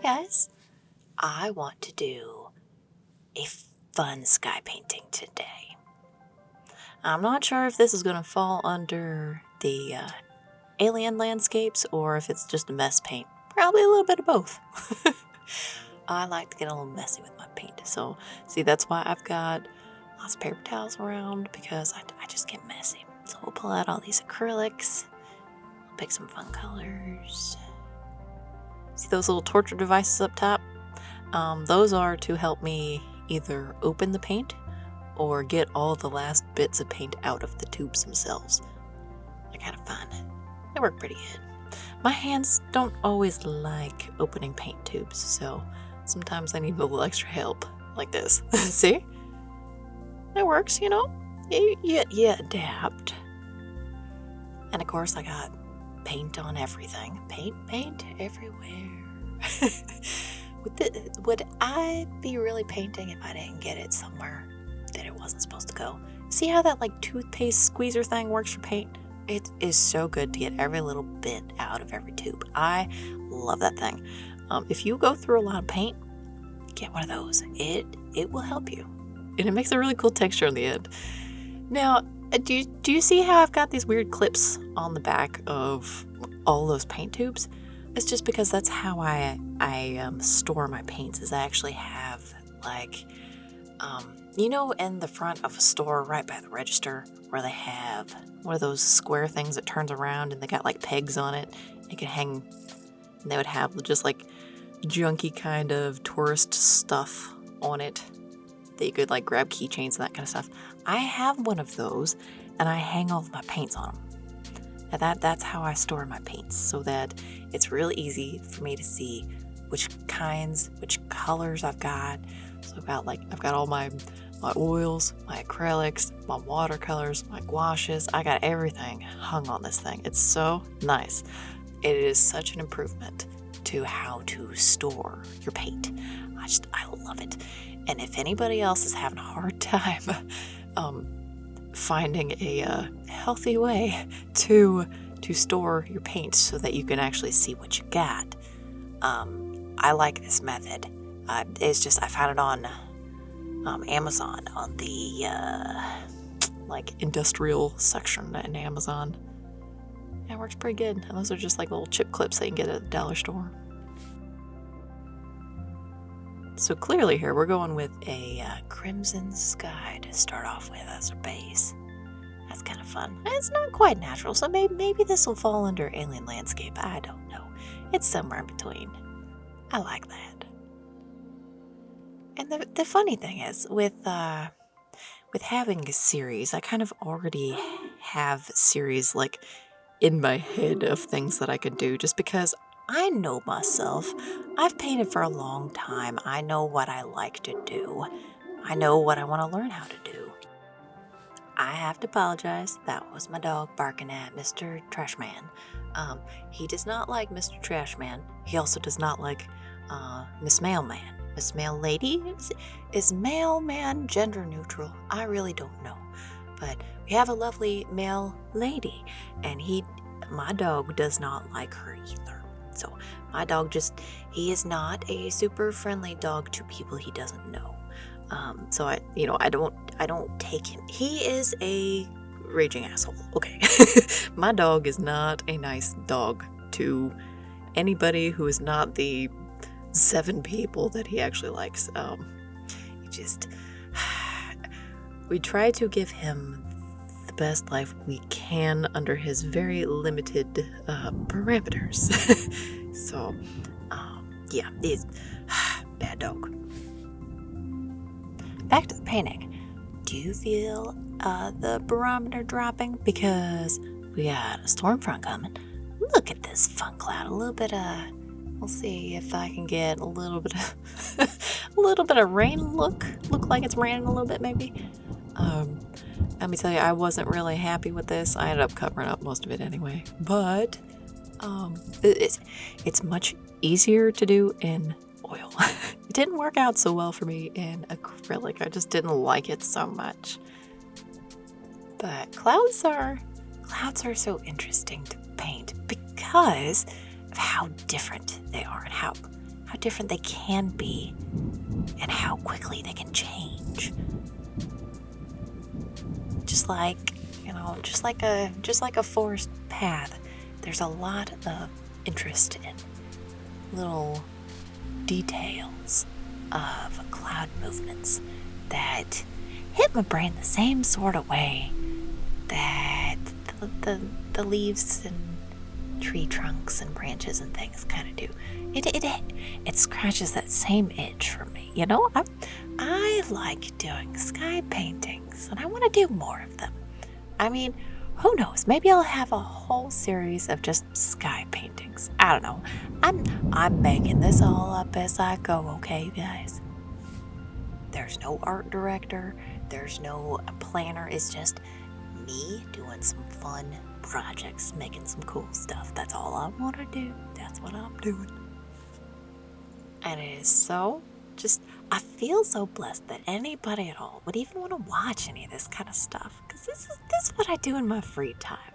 Hi guys, I want to do a fun sky painting today. I'm not sure if this is going to fall under the alien landscapes or if it's just a mess paint. Probably a little bit of both. I like to get a little messy with my paint. So, see, that's why I've got lots of paper towels around because I just get messy. So we'll pull out all these acrylics. We'll pick some fun colors. See those little torture devices up top? Those are to help me either open the paint or get all the last bits of paint out of the tubes themselves. They're kind of fun. They work pretty good. My hands don't always like opening paint tubes, so sometimes I need a little extra help, like this. See? It works, you know? You adapt. And of course I got paint on everything. Paint everywhere. Would I be really painting if I didn't get it somewhere that it wasn't supposed to go? See how that like toothpaste squeezer thing works for paint? It is so good to get every little bit out of every tube. I love that thing. If you go through a lot of paint, get one of those. It will help you. And it makes a really cool texture on the end. Now, do you see how I've got these weird clips on the back of all those paint tubes? It's just because that's how I store my paints, is I actually have like, in the front of a store right by the register where they have one of those square things that turns around and they got like pegs on it. It can hang, and they would have just like junky kind of tourist stuff on it that you could like grab keychains and that kind of stuff. I have one of those and I hang all of my paints on them. Now that's how I store my paints, so that it's really easy for me to see which colors I've got. So I've got all my oils, my acrylics, my watercolors, my gouaches. I got everything hung on this thing. It's so nice. It is such an improvement to how to store your paint. I love it. And if anybody else is having a hard time finding a healthy way to store your paint so that you can actually see what you got, I like this method. It's just I found it on Amazon, on the industrial section in Amazon. It works pretty good. And those are just like little chip clips that you can get at the dollar store. So clearly here we're going with a crimson sky to start off with as a base. That's kind of fun. It's not quite natural, so maybe this will fall under alien landscape. I don't know. It's somewhere in between. I like that. And the funny thing is, with having a series, I kind of already have series like in my head of things that I could do, just because I know myself. I've painted for a long time. I know what I like to do. I know what I want to learn how to do. I have to apologize. That was my dog barking at Mr. Trashman. He does not like Mr. Trashman. He also does not like Miss Mailman. Miss Mail Lady? Is mailman gender neutral? I really don't know. But we have a lovely mail lady, and my dog does not like her either. So my dog he is not a super friendly dog to people he doesn't know. So I don't take him. He is a raging asshole. Okay. My dog is not a nice dog to anybody who is not the 7 people that he actually likes. We try to give him the best life we can under his very limited parameters. So, he's bad dog. Back to the painting. Do you feel the barometer dropping? Because we got a storm front coming. Look at this fun cloud. A little bit of... We'll see if I can get a little bit of rain look like it's raining a little bit maybe. Let me tell you, I wasn't really happy with this. I ended up covering up most of it anyway. But it's much easier to do in oil. It didn't work out so well for me in acrylic. I just didn't like it so much. But clouds are so interesting to paint because of how different they are and how different they can be and how quickly they can change. Just like a forest path, there's a lot of interest in little details of cloud movements that hit my brain the same sort of way that the leaves and tree trunks and branches and things kind of do. It scratches that same itch for me. I like doing sky paintings, and I want to do more of them. I mean, who knows? Maybe I'll have a whole series of just sky paintings. I don't know. I'm making this all up as I go, okay, guys? There's no art director. There's no planner. It's just me doing some fun projects, making some cool stuff. That's all I want to do. That's what I'm doing. And it is so I feel so blessed that anybody at all would even want to watch any of this kind of stuff, because this is what I do in my free time.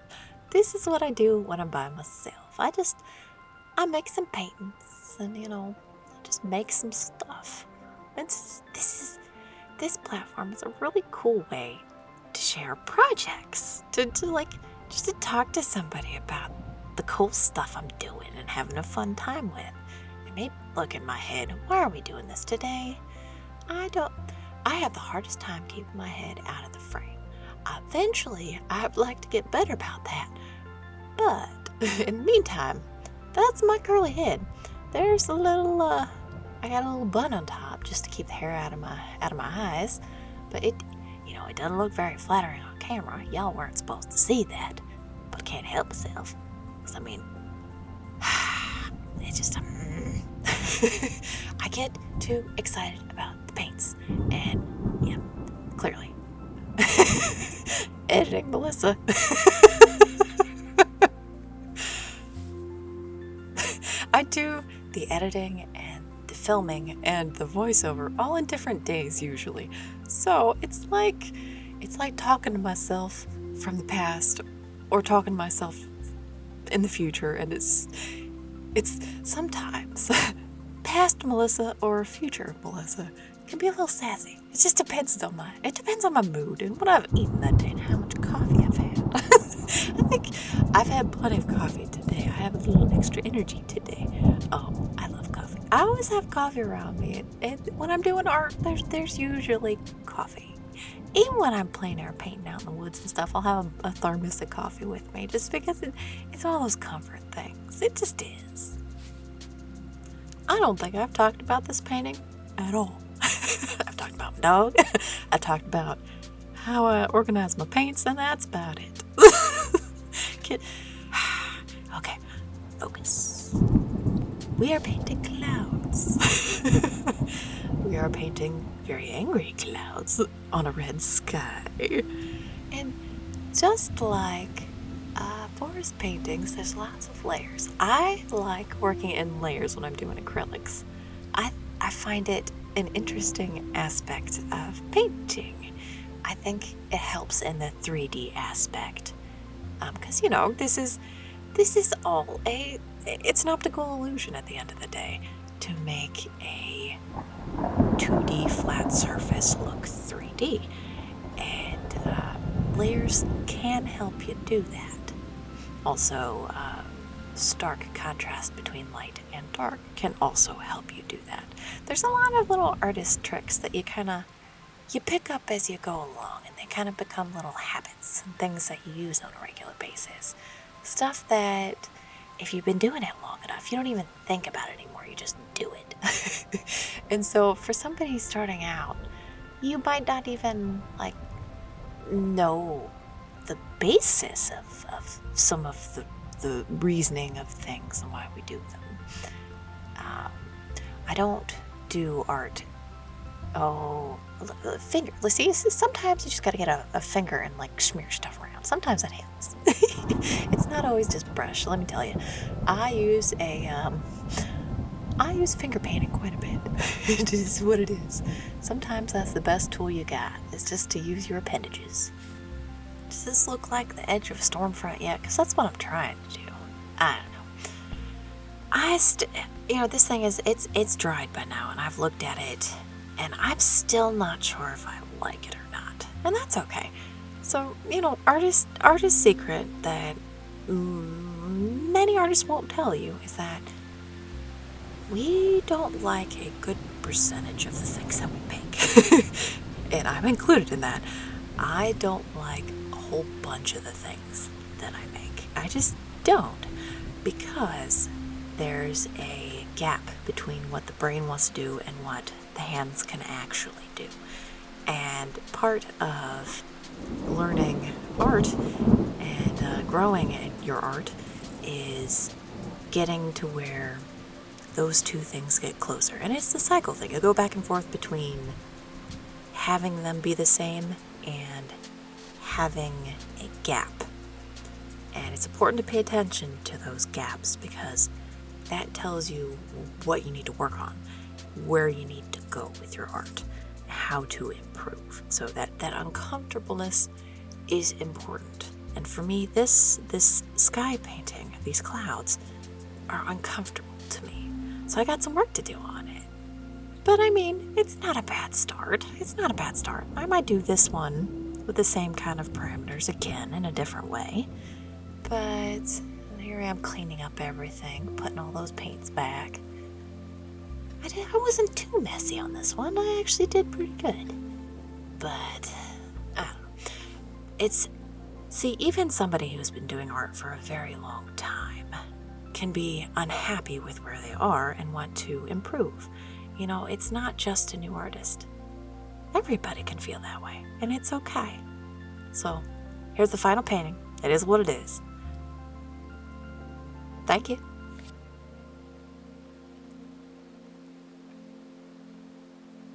This is what I do when I'm by myself. I make some paintings and I just make some stuff. And this platform is a really cool way to share projects, to talk to somebody about the cool stuff I'm doing and having a fun time with. Maybe look in my head, why are we doing this today? I have the hardest time keeping my head out of the frame. Eventually, I'd like to get better about that. But in the meantime, that's my curly head. There's a little, I got a little bun on top just to keep the hair out of my eyes. But it doesn't look very flattering on camera. Y'all weren't supposed to see that, but can't help myself. 'Cause it's just I get too excited about the paints, and yeah, clearly. Editing Melissa. I do the editing and the filming and the voiceover all in different days usually. So it's like talking to myself from the past or talking to myself in the future, and it's sometimes past Melissa or future Melissa can be a little sassy. It just depends on my mood and what I've eaten that day and how much coffee I've had. I think I've had plenty of coffee today. I have a little extra energy today. Oh, I love coffee. I always have coffee around me, and when I'm doing art, there's usually coffee. Even when I'm playing or painting out in the woods and stuff, I'll have a thermos of coffee with me just because it's one of those comfort things. It just is. I don't think I've talked about this painting at all. I've talked about my dog. I talked about how I organize my paints, and that's about it. Okay, focus. We are painting clouds. We are painting very angry clouds on a red sky. And just like forest paintings, there's lots of layers. I like working in layers when I'm doing acrylics. I find it an interesting aspect of painting. I think it helps in the 3D aspect. Because, this is all it's an optical illusion at the end of the day to make a 2D flat surface look 3D. And layers can help you do that. Also, stark contrast between light and dark can also help you do that. There's a lot of little artist tricks that you pick up as you go along, and they kind of become little habits and things that you use on a regular basis. Stuff that, if you've been doing it long enough, you don't even think about it anymore, you just do it. And so for somebody starting out, you might not even know the basis of some of the reasoning of things and why we do them. I don't do art. Finger. Let's see. Sometimes you just gotta get a finger and smear stuff around. Sometimes that helps. It's not always just brush. Let me tell you, I use finger painting quite a bit. It is what it is. Sometimes that's the best tool you got. Is just to use your appendages. Does this look like the edge of a storm front yet? Because that's what I'm trying to do. I don't know. This thing is, it's dried by now, and I've looked at it, and I'm still not sure if I like it or not. And that's okay. So, artist secret that many artists won't tell you is that we don't like a good percentage of the things that we make. And I'm included in that. I don't like a whole bunch of the things that I make. I just don't, because there's a gap between what the brain wants to do and what the hands can actually do. And part of learning art and growing in your art is getting to where those two things get closer. And it's the cycle thing. You go back and forth between having them be the same and having a gap. And it's important to pay attention to those gaps, because that tells you what you need to work on, where you need to go with your art, how to improve. So that uncomfortableness is important. And for me, this sky painting, these clouds, are uncomfortable to me. So I got some work to do on it. But I mean, it's not a bad start. I might do this one with the same kind of parameters again in a different way. But here I am cleaning up everything, putting all those paints back. I wasn't too messy on this one. I actually did pretty good. But, I don't know. See, even somebody who's been doing art for a very long time can be unhappy with where they are and want to improve. It's not just a new artist. Everybody can feel that way, and it's okay. So, here's the final painting. It is what it is. Thank you.